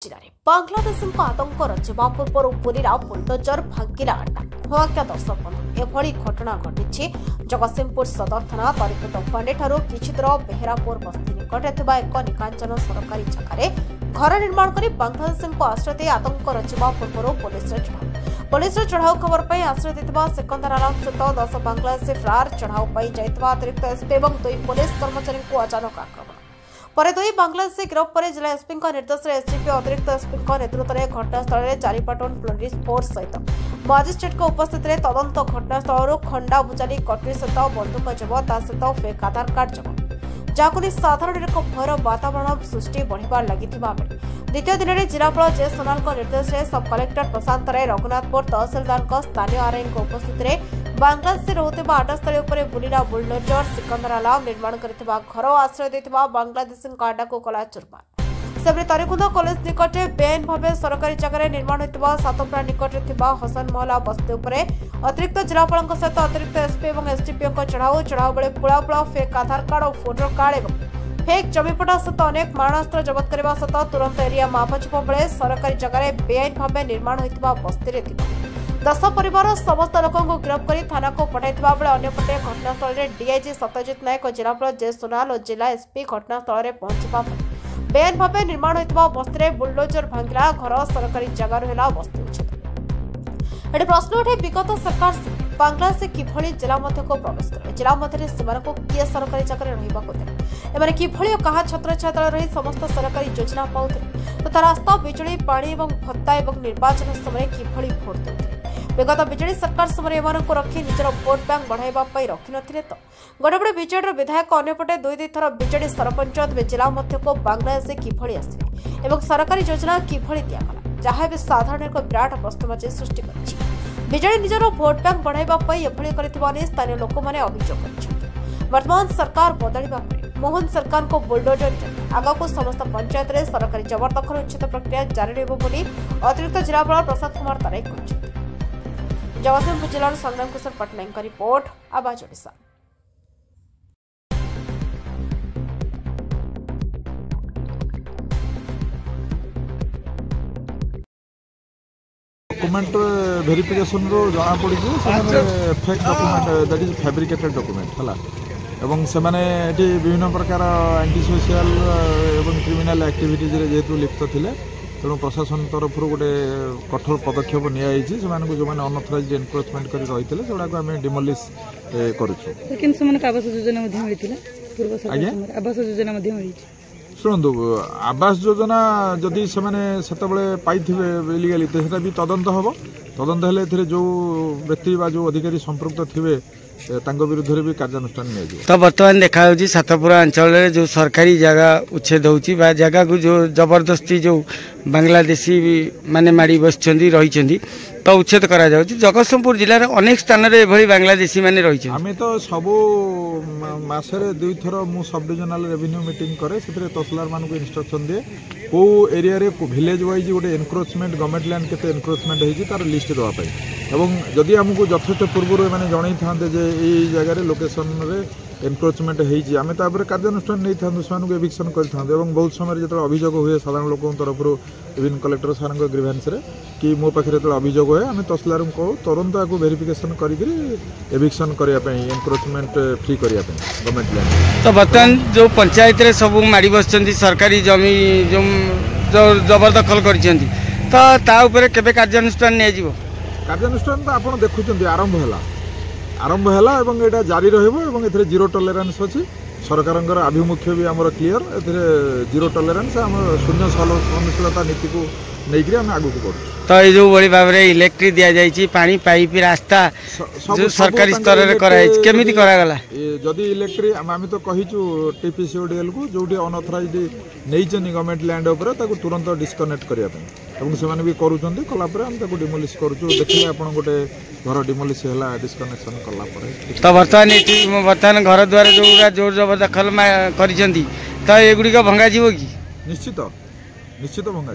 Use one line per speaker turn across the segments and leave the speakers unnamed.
जिले बांग्लादेश आतंक रचिबा पूर्व पुरीरा बुलडोजर भांगिला अड्डा भवाख्या दर्शक बंधु एभली घटना घटी जगतसिंहपुर सदर थाना तरीपुट फांडे ठारू किछि दूर बेहरापुर बस्ती निकटे थिबा एक निकांचन सरकारी जगह घर निर्माण कर बांग्लादेश आश्रय दे आतंक रचिबा पूर्व पुलिस चढ़ाऊ खबर पर आश्रय देथिबा सिकंदर आलम सहित 10 बांग्लादेशी फरार चढ़ाऊ पर जाइथिबा अतिरिक्त एसपी और 2 पुलिस कर्मचारी को अचानक आक्रमण पर 2 बांग्लादेशी गिरफ्त पर जिला एसपी निर्देश एसडीपी अतिरिक्त एसपी नेतृत्व में घटनास्थल में 4 प्लाटून पुलिस फोर्स सहित मजिस्ट्रेट उपस्थित तदंत घटनास्थल खंडा भुजाली कटरी सहित बंदूक जबत सहित फेक आधार कार्ड जबत जहां साधारण एक भयर वातावरण सृष्टि बढ़िबार लागिथिबा बेले द्वितीय दिन में जिलापाल जे सोनाल निर्देश में सब कलेक्टर प्रशांत राय रघुनाथपुर तहसिलदार स्थानीय आरआई उपस्थित में बांग्लादेश रोकथिबा अड्डास्थल उपर बुलीरा बुलडोजर सिकंदर आलम निर्माण करथिबा घर आश्रय देथिबा बांग्लादेशी अड्डा को कला चुरमार सेबरे तरीकुंद कॉलेज निकटे बेआईन भाव सरकारी जगह निर्माण होता सातप्रा निकटे थिबा हसन महला बस्ती उपर अतिरिक्त जिलापाल सहित अतिरिक्त एसपी और एसडीपी चढ़ाऊ बेले पुला पुला फेक आधार कार्ड और भोटर कार्ड और फेक जमीपटा सहित अनेक मारणास्त्र जबत करने सहित तुरंत एरिया मापाचिपा बेले सरकारी जगह बेआईन भाव निर्माण होता बस्ती 10 परिवार समस्त लोकों गिरफ्त कर थाना को पठाइथिबा बेले अन्यपटे घटनास्थल में डीआईजी सत्यजित नायक और जिलापाल जे सोनाल और जिला एसपी घटनास्थल में पहुंचवा बेआईन भाव निर्माण होता बस्ती बुलडोजर भांगिला घर सरकारी जगार है बस्ती उच्छेद एटे प्रश्न उठे विगत सरकार बांग्लादेश किभली जिला मध्य को प्रवेश करे जिला मध्य सीमार को किए सरकारी जगह रही किभली कहा छत्र छात्र रही समस्त सरकारी योजना पाते तथा रास्ता बिजुली पानी और भत्ता और निर्वाचन समय किभली भोट देते विगत विजेडी सरकार समय रखी निजर भोट बैंक बढ़ाई रखी नथिले तो गड़बड़े विजेडी विधायक अन्यपटे 2 थर विजेडी सरपंच जिला मध्य को बांग्लादेश किभली आसिले और सरकारी योजना किभली दिगला जहाँ साधारण एक विराट प्रश्नवाची सृष्टि करजेडी निजर भोट बैंक बढ़ाई एभली कर स्थानीय लोक मैंने अभियोग कर वर्तमान सरकार बदलवा मोहन सरकार को बुलडोजर आग को समस्त पंचायत में सरकारी जबरदखल उच्छेद प्रक्रिया जारी रही अतिरिक्त जिलापाल प्रसाद कुमार तराई जगतसिंहपुर जिला संग्राम किशोर पटनायक का रिपोर्ट आवाज ओडिशा।
डॉक्यूमेंट वेरिफिकेशन रो जाना पड़ी fake document that is fabricated document हला एवं से माने एटी विभिन्न प्रकार एंटी सोशल एवं क्रिमिनल एक्टिविटीज रे जेतु लिप्त थिले तेणु प्रशासन तरफ गोटे कठोर पदक्षेप नि जो अनऑथराइज्ड एनक्रोचमेंट कर रही से आम डिमोलिश शुणु आवास योजना जदि से पाई इलिगाली तो भी तदंत हम तदंत हेले जो व्यक्ति जो अधिकारी संपृक्त थे विरुद्ध भी कार्यानुष्ठान नहीं
तो बर्तमान देखा सातपुरा अंचल जो सरकारी जगह उच्छेद होची जगह को जो जबरदस्ती जो बांग्लादेशी माने माड़ी बस रही तो उच्छेद करा जाउची जगतसिंहपुर जिले में अनेक स्थान में बांग्लादेशी माने रही
आम तो सबू मसरे 2 थर मु सब डिविजनल रेवेन्यू मीटिंग करे से तहसीलदार मान इंस्ट्रक्शन दिए को एरिया रे विलेज वाइज गोटे एनक्रोचमेंट गवर्नमेंट लैंड केते एनक्रोचमेंट होती तार लिस्ट देवाई एवं जदि आमको यथेष्ट पूर्व मैंने जन था जगह लोकेशन रे एनक्रोचमेंट होती आम तापर कार्यानुष्ठान नहीं था से एविक्शन कर बहुत समय जो अभियोग हुए साधारण लोक तरफ इवन कलेक्टर सार ग्रीवेंस कि मो पाखे जो अभियोग हुए आम तहसीलदार को तुरंत आपको वेरिफिकेशन कर एविक्शन करने एनक्रोचमेंट फ्री करने गवर्नमेंट लैंड।
तो बर्तमान जो पंचायत रे सब माड़ी बस सरकारी जमी जो जबरदखल कर कार्यानुष्ठान नहीं
कार्यानुष्ठान तो आप देखुं आरंभ है एवं एटा जारी रही जीरो टॉलरेंस अच्छी सरकार आभिमुख्य भी आमर क्लीयर जीरो टॉलरेंस आम शून्य सहनशीलता नीति को लेकिन आम आगू को
तो ये जो बड़ी भाव में इलेक्ट्रिक दि जाइए पानी पाइप रास्ता जो सरकारी स्तर में केमिति करागला
जदि इलेक्ट्रिक आम तो कहीचु टीपीसीओडीएल को जो अनऑथराइज्ड नहीं गवर्नमेंट लैंड उपर तुरंत डिस्कनेक्ट करने से भी करूँ कलापर आम डिमोलिश करूँ देखिए आप गोटे घर डिमोलिश है डिस्कनेक्शन कलापर
तो बर्तमान घर द्वार जो जोर जबरदखल कर एगुड़िक भंगा जीव कि
निश्चित भंगा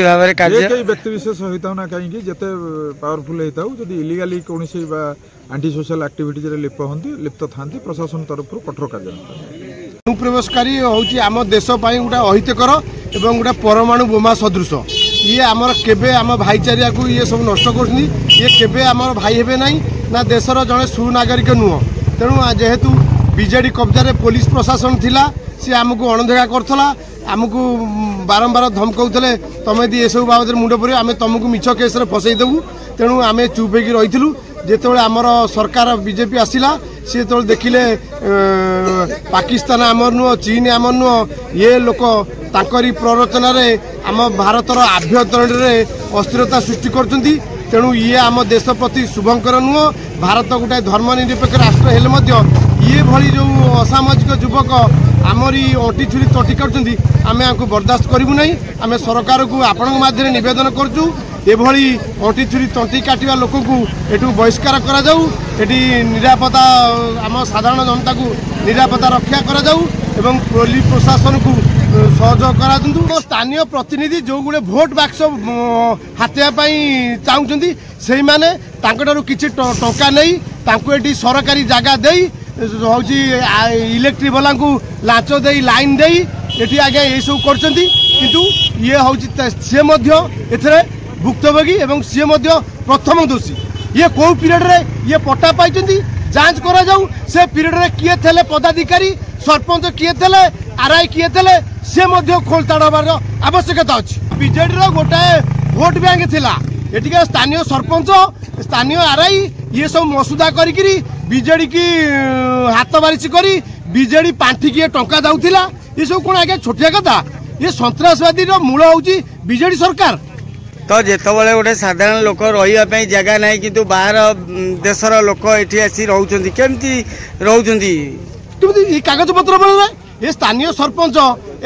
भाव में
व्यक्ति विशेष होता ना कहीं जिते पावरफुल होता जदि इलिगाली कौन एंटी सोशल एक्टिविटीज लिप्त था प्रशासन तरफ कठोर कार्य
अनुप्रवेशकारी हूँ आम देश गोटे अहितकर एवं गोटे परमाणु बोमा सदृश ये आमर केबे आम भाईचारिया को ये सब नष्ट कर ये केबे आमर भाई हेबे नहीं ना देशर जड़े सुनागरिक नुह तेणु जेहेतु बीजेडी कब्जा पुलिस प्रशासन थिला सी आमको अणदेखा करथला आमको बारंबार धमकाउले तुम यदि ये सब बाबद मुंड पड़े आम तुमको मिछ केस फसईदेबू तेणु आम चुप हो रही जिते आमर सरकार बीजेपी आसला सी जो देखिले पाकिस्तान आमर नुह चीन आमर नुह ये लोक तांकरी प्ररोचना आम भारतर आभ्यंतरण में अस्थिरता सृष्टि करछंती तेणु ये आम देश प्रति शुभंकर नुह भारत गोटे धर्मनिरपेक्ष राष्ट्र हेले मध्य ये भली जो असामाजिक युवक आमरी अंटी छुरी तटी करछंती आमे आको बर्दाश्त करिबु नै आमे सरकार को आपण माध्यम निवेदन करछु एभली अंटी छुरी तंटी काटिवा लोक को एटू बहिष्कार करा जाऊ एटी निरापत्ता आम साधारण जनता को निरापत्ता रक्षा करा जाऊ एवं पुलिस प्रशासन को सहयोग करा दिंतु स्थानीय प्रतिनिधि जो गुड़े भोट बाक्स हाथापी चाहूँगी से मैंने किसी टंका नहीं तांको एटी सरकारी जगह दे हूँ इलेक्ट्रिक वाला को लाच दे लाइन दे ये आज्ञा ये सब किंतु ये हूँ सी भुक्तभोगी एवं सी प्रथम दोषी ये कौ पीरियड रे ये पट्टा पाई जांच करा जाऊ से पीरियड रे किए थे पदाधिकारी सरपंच किए थे आरआई किए थे से खोलताड़ हबार आवश्यकता अच्छी बीजेडी गोटे भोट बैंक थिला एटिका स्थानीय सरपंच स्थानीय आरआई ये सब मसुदा करी बीजेडी की हाथ बारिश करी बीजेडी पांठी किए टंका दाउथिला ये सब कौन आगे छोटिया कथा ये सन्त्रासवादी मूल हूँ बीजेडी सरकार
तो जितेबाला गोटे साधारण लोक रही जगह ना कि बाहर देशर लोक ये आसी रोचंती केमती रोचंती
कागज पत्र बने ये स्थानीय सरपंच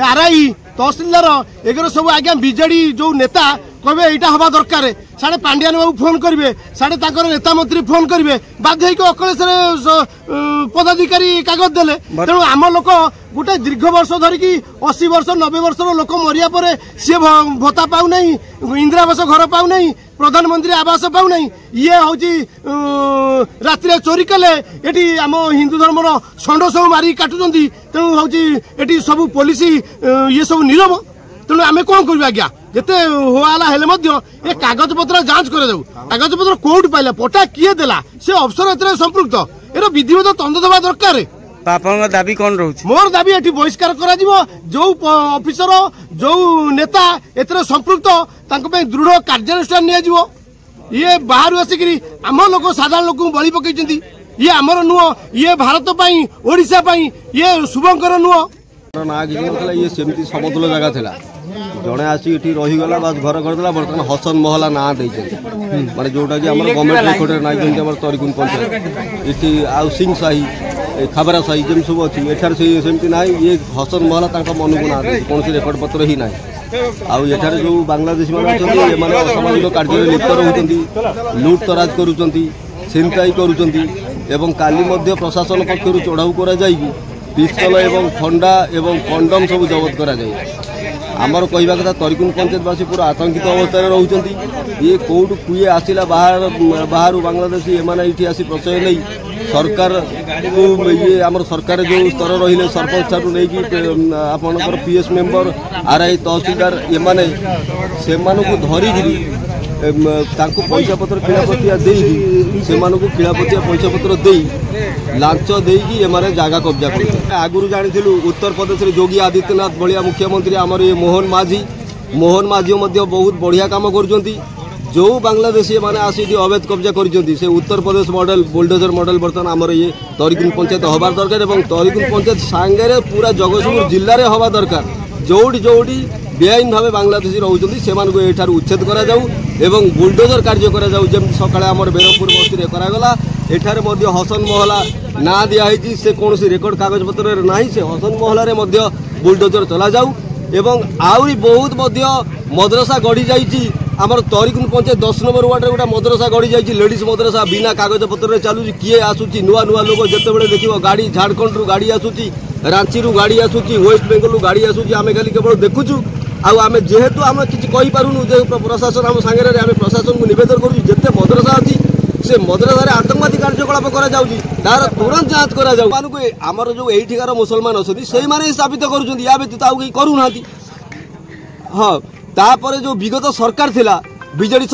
आरआई तहसिलदार एगर सब आज्ञा बीजेडी जो नेता कहे यहाँ हवा दरकार साढ़े पांड्यान बाबू फोन करेंगे साढ़े नेता मंत्री फोन करेंगे बाध्य अकलेश पदाधिकारी कागज देले तेणु आम लोक गोटे दीर्घ वर्ष धरिकी 80 वर्ष 90 वर्ष लोक मरिया पर सी भत्ता पाऊना इंदिरावास घर पाऊना प्रधानमंत्री आवास पाऊना ये हूँ राति चोरी कले ये आम हिंदू धर्मर षंड सब मारिक काटुंट तेणु हूँ ये सब पुलिस ये सब नीरव तेणु आम कौन कर आज्ञा जिते होला हेले ये कागज पत्र जांच कर जाऊ कागज पत्र कोर्ट पाइला पट्टा किए देला से अफसर एत संपृक्त ये विधिवत तंद देवा दरकार
आपन दाबी कौन रोच
मोर दाबी एटी बहिष्कार करा जो ऑफिसर जो नेता एतरे संपृक्त दृढ़ कार्यानुष्ठान निया ये बाहर आसिक आम लोक साधारण लोक बलि पकई ये आमर नुह ये भारत पाई ओडिशा पाई ये शुभंकर नुह
ना ये सेमती समतल जगह थिला जड़े आसी रहीगला बास घर करदेला बर्तमान हसन महला ना दे माने जोटा कि आम गवर्नमेंट रेकर्ड ना तरीकुन पंचायत ये आउसिंग साही खाबरा साही जमी सब अच्छी एठार सेमती ना ये हसन महला मन को ना कौन रेकर्ड पत्र ही ना आठार जो बांग्लादेशी मैंने असामाजिक कार्य लिप्त रोच लुट तराज करुँच छिनताई करुँच काली प्रशासन पक्ष चढ़ाऊ कर पिस्तल एवं खंडा एवं कंडम सब जबत करा आमर कहवा कथा तरीकुन पंचायतवासी पूरा आतंकित अवस्था रोचंती ये कौटू किए आसला बाहर बांग्लादेशी एमाने ये आसी प्रचय नहीं सरकार को ये आमर सरकार जो स्तर रही सरपंच ठारू नहीं आपनकर पीएस मेंबर आरआई तहसीलदार एमाने से धरिकी पैसा पत्र खिलापतिया से खिलापतिया पैसा पत्र दे लांच देकी एमाने जागा कब्जा कर आगुरी जानी उत्तर प्रदेश में योगी आदित्यनाथ भाया मुख्यमंत्री आमर ये मोहन माझी बहुत बढ़िया काम कर जो बांग्लादेशी मैंने आसी अवैध कब्जा कर Uttar Pradesh model bulldozer model बर्तमान आमर ये तरीकुन पंचायत हबार दरकार तरीकुन पंचायत सांगे पूरा जगतसिंहपुर जिले में हवा दरकार जोड़ी बेआईन भाव बांग्लादेशी रोचंती से उच्छेद करा जाऊ एवं बुलडोजर कार्य करा जाऊ जमी सकाळे आमर बेरमपुर बस्ती करागला एठारे मध्य हसन महला ना दिखाई से कौन रेकर्ड कागज पत्र ना से हसन महल बुलडोजर चला जाऊ एवं आहरी बहुत मद्रसा गढ़ी जाइए आमर तरीकुन पंचायत 10 नंबर वार्ड में गोटे मद्रसा गढ़ी जाइए लेडीज मद्रसा बिना कागज पत्र चलू किए आसूची नुआ नुआ लोग जिते देखो गाड़ी झारखंड रू गाड़ी आसूची रांची रू गाड़ी आसूची वेस्ट बेंगल रू गाड़ी आसूची आम खाली केवल देखुचु आम जेहेतु आम किसी कहीपरूनु प्रशासन आम सांगे प्रशासन को नवेदन करूँ जिते मद्रसा अच्छी से मदरधारे आतंकवादी कार्यकलाप तार तुरंत जांच कर जो एठिकार मुसलमान अच्छे से स्थापित कर या व्यतीत आउ कहीं करूना। हाँ तापर जो विगत सरकार थिला बीजेडी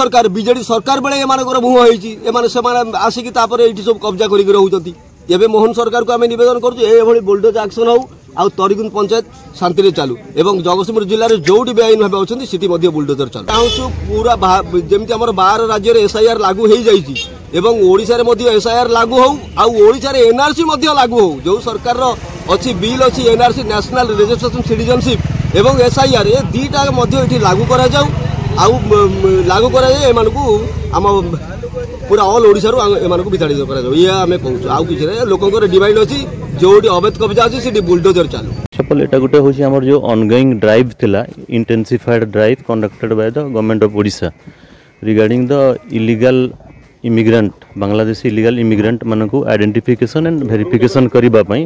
सरकार बेले एमानकर मुह होती आसिक सब कब्जा कर मोहन सरकार को आम नवेदन कर बुलडोज एक्शन हो आउ तरिकुंद पंचायत शांति चालू एवं जगतसिंहपुर जिले में जोटी बेआईन भाव अच्छी सीटी बुलडोजर चालू चाहूँ पूरा जमी आम 12 राज्य में SIR लागू हो एवं ओडिशा रे SIR लागू हो आउशा NRC लागू हो जो सरकार अच्छी बिल अच्छी NRC नेशनल रजिस्ट्रेशन सिटीजनशिप एवं SIR ये दीटा लागू करा लागू आम पूरा ऑल ओडिशा रू विताड़ित कर आउ कि लोकंर डिमांड अच्छी जो अवैध कब्जा अच्छी से बुलडोजर चालू
सफल एटा गोटे हूँ आम जो ऑनगोइंग ड्राइव थिला intensified drive conducted by the government of Odisha regarding the illegal immigrant Bangladeshi illegal immigrant मान को आइडेंटिफिकेशन एंड वेरिफिकेशन करने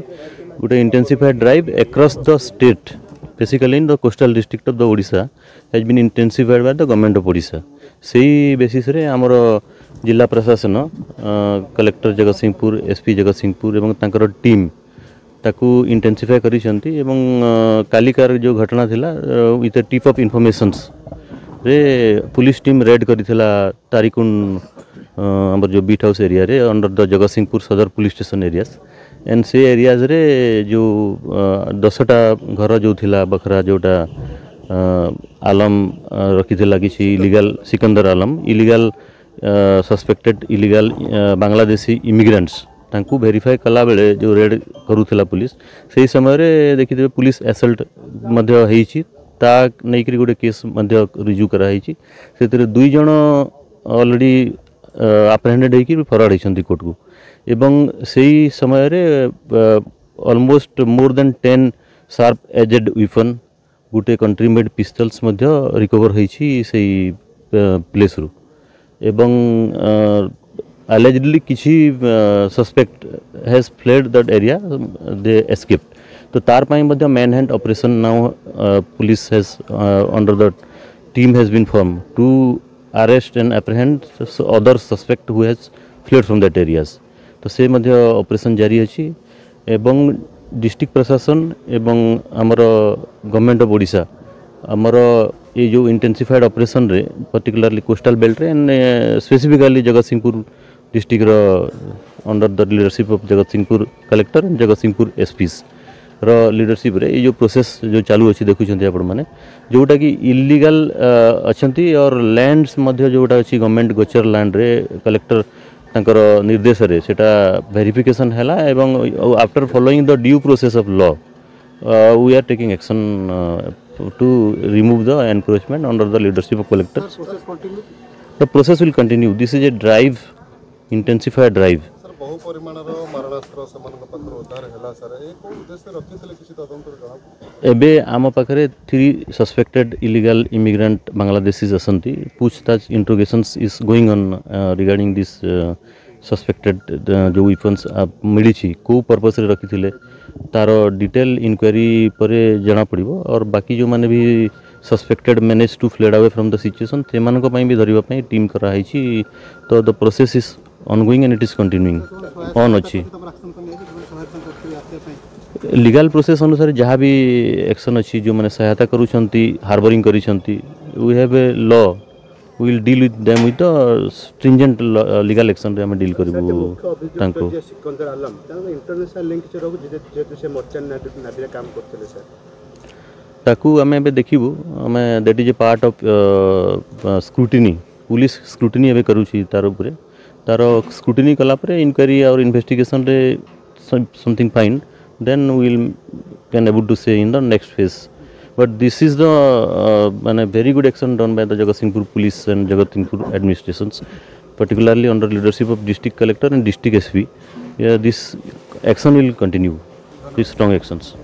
गोटे intensified drive across the state basically in the coastal district of the Odisha has been intensified by the government of Odisha से basis रे आमर जिला प्रशासन collector Jagatsinghpur SP Jagatsinghpur एवं तांकर टीम ताकू इंटेंसिफाई करिसेंती एवं कालिकार जो घटना थिला with A tip of informations रे पुलिस टीम रेड करिथिला तारिकुंड हमर जो बीट हाउस एरिया रे अंडर द जगतसिंहपुर सदर पुलिस स्टेशन एरियाज एंड से एरियाज रे जो 10टा घर जो थिला बखरा जोटा आलम रखिथिला किसी illegal Sikandar Alam illegal suspected illegal Bangladeshi immigrants तांकू वेरीफाई कला बेले जो रेड करूला पुलिस से समय रे देखिथे पुलिस एसल्ट मध्य हेछि ता नैकरी गोटे केस मध्य रिजू कराई से 2 जन ऑलरेडी अप्रहेंडेड होकर फरवर्ड होती कोर्ट को एवं से समय रे almost more than 10 sharp edged weapon गोटे कंट्री मेड पिस्तल्स मध्य रिकवर होती से प्लेस रू एवं allegedly किसी suspect has fled that area they escaped तो तार पाई मध्य manhunt operation now police has under the team has been form to arrest and apprehend other suspect who has fled from that areas तो से मध्य operation जारी अछि एवं district प्रशासन एवं आमर गवर्नमेंट ऑफ ओडिशा आमर ये जो इंटेंसिफाइड ऑपरेशन रे पर्टिकुलरली कोस्टल बेल्ट रे and specifically Jagatsinghpur district under the leadership of Jagatsinghpur collector and Jagatsinghpur SPs रो लीडरशिप रे ये जो प्रोसेस जो चालू अच्छी देखुं आपण मैंने जोटा कि इलीगल अच्छी और लैंड्स मध्य जोटा अच्छी गवर्नमेंट गोचर लैंड रे कलेक्टर तांकर निर्देश रे सेटा वेरिफिकेशन हैला एवं after following the due process of law we are taking action to remove the encroachment under the leadership of collector. The process will continue. This is a drive, intensified drive.
बहु परिमाणर मारणास्त्र समानक पात्र उद्धार हैला sir ए को उद्देश्य रखितले किछि तदंतर जଣା
एबे आम पाखरे 3 सस्पेक्टेड इलीगल इमिग्रेंट बांग्लादेशीज असंती पूछताछ interrogations is going on regarding this suspected जो वेपन्स मिली को पर्पस रे रखिथिले तार डिटेल इंक्वायरी पर जना पड़ो और बाकी जो माने भी suspected manage to fled away from the situation से भी धरवा टीम कराई तो the process is ongoing and it is continuing on अच्छी लीगल प्रोसेस अनुसार जहाँ भी एक्शन अच्छी जो मैंने सहायता करूछंती हार्बरिंग करिछंती we have a law we will deal with them with a stringent legal action रे हम डील करबो तांको
सिकंदर आलम तांको इंटरनेशनल लिंक छ रहू जे से मर्चेंट नेवी रे काम करथले सर
ताकू हमें एबे देखिबो हमें that is a part of scrutiny police scrutiny एबे करूची तार ऊपर तार स्क्रूटिनी कला पर इंक्वायरी और इन्वेस्टिगेशन रे something find then we will can able to say in the next phase but this is the very good action done by the Jagatsinghpur police and Jagatsinghpur administrations, particularly under leadership of district collector and district SP. Yeah, this action will continue, these strong actions.